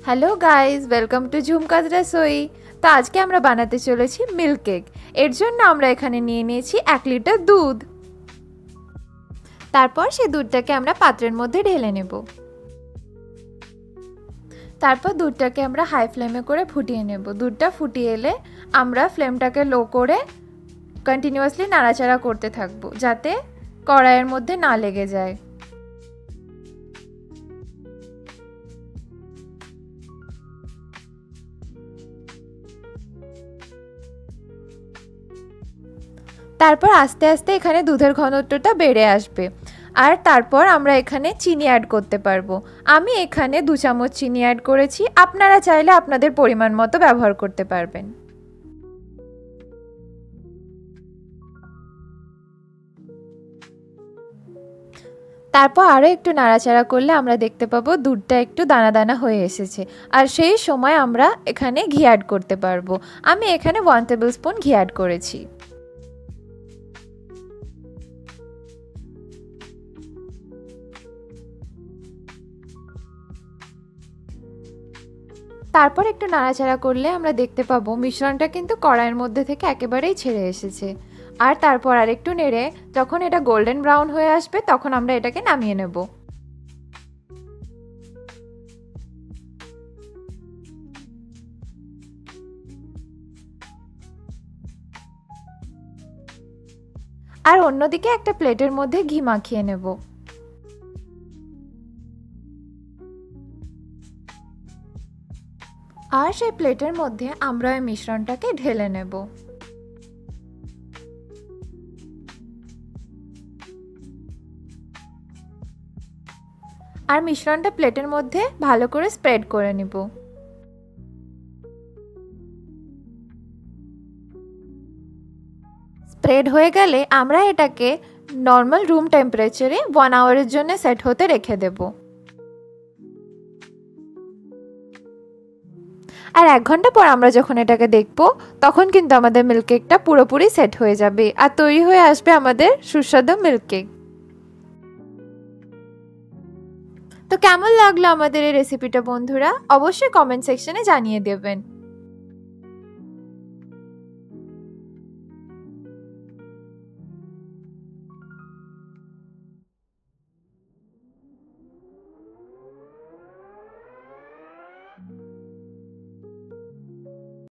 Hello guys, welcome to ঝুমকাজ রসোই। তো আজকে আমরা বানাতে চলেছি মিল্ক কেক। এর জন্য আমরা এখানে নিয়ে নিয়েছি 1 লিটার দুধ। তারপর সেই দুধটাকে আমরা পাত্রের মধ্যে ঢেলে নেব। তারপর দুধটাকে আমরা হাই ফ্লেমে করে ফুটিয়ে নেব। দুধটা ফুটিয়ে এলে আমরা ফ্লেমটাকে লো করে কন্টিনিউয়াসলি নাড়াচাড়া করতে থাকবো, যাতে কড়াইয়ের মধ্যে না লেগে যায়। তারপর আস্তে আস্তে এখানে দুধের ঘনত্বটা বেড়ে আসবে, আর তারপর আমরা এখানে চিনি অ্যাড করতে পারবো। আমি এখানে 2 চামচ চিনি অ্যাড করেছি, আপনারা চাইলে আপনাদের পরিমাণ মতো ব্যবহার করতে পারবেন। তারপর আরও একটু নাড়াচাড়া করলে আমরা দেখতে পাবো দুধটা একটু দানা দানা হয়ে এসেছে, আর সেই সময় আমরা এখানে ঘি অ্যাড করতে পারবো। আমি এখানে 1 টেবিল স্পুন ঘি অ্যাড করেছি। তারপর একটু নাড়াচাড়া করলে আমরা দেখতে পাবো মিশ্রণটা কিন্তু কড়াইয়ের মধ্যে থেকে একেবারেই ছেড়ে এসেছে। আর তারপর আরেকটু নেড়ে যখন এটা গোল্ডেন ব্রাউন হয়ে আসবে তখন আমরা এটাকে নামিয়ে নেব। আর অন্যদিকে একটা প্লেটের মধ্যে ঘি মাখিয়ে নেব। আর সেই প্লেটের মধ্যে আমরা এই মিশ্রণটাকে ঢেলে নেব। আর মিশ্রণটা প্লেটের মধ্যে ভালো করে স্প্রেড করে নিব। স্প্রেড হয়ে গেলে আমরা এটাকে নর্মাল রুম টেম্পারেচারে 1 আওয়ারের জন্য সেট হতে রেখে দেব। আর 1 ঘন্টা পর আমরা যখন এটাকে দেখব তখন কিন্তু আমাদের মিল্ক কেকটা পুরোপুরি সেট হয়ে যাবে আর তৈরি হয়ে আসবে আমাদের সুস্বাদু মিল্ক কেক। তো কেমন লাগলো আমাদের এই রেসিপিটা বন্ধুরা? অবশ্যই কমেন্ট সেকশনে জানিয়ে দেবেন।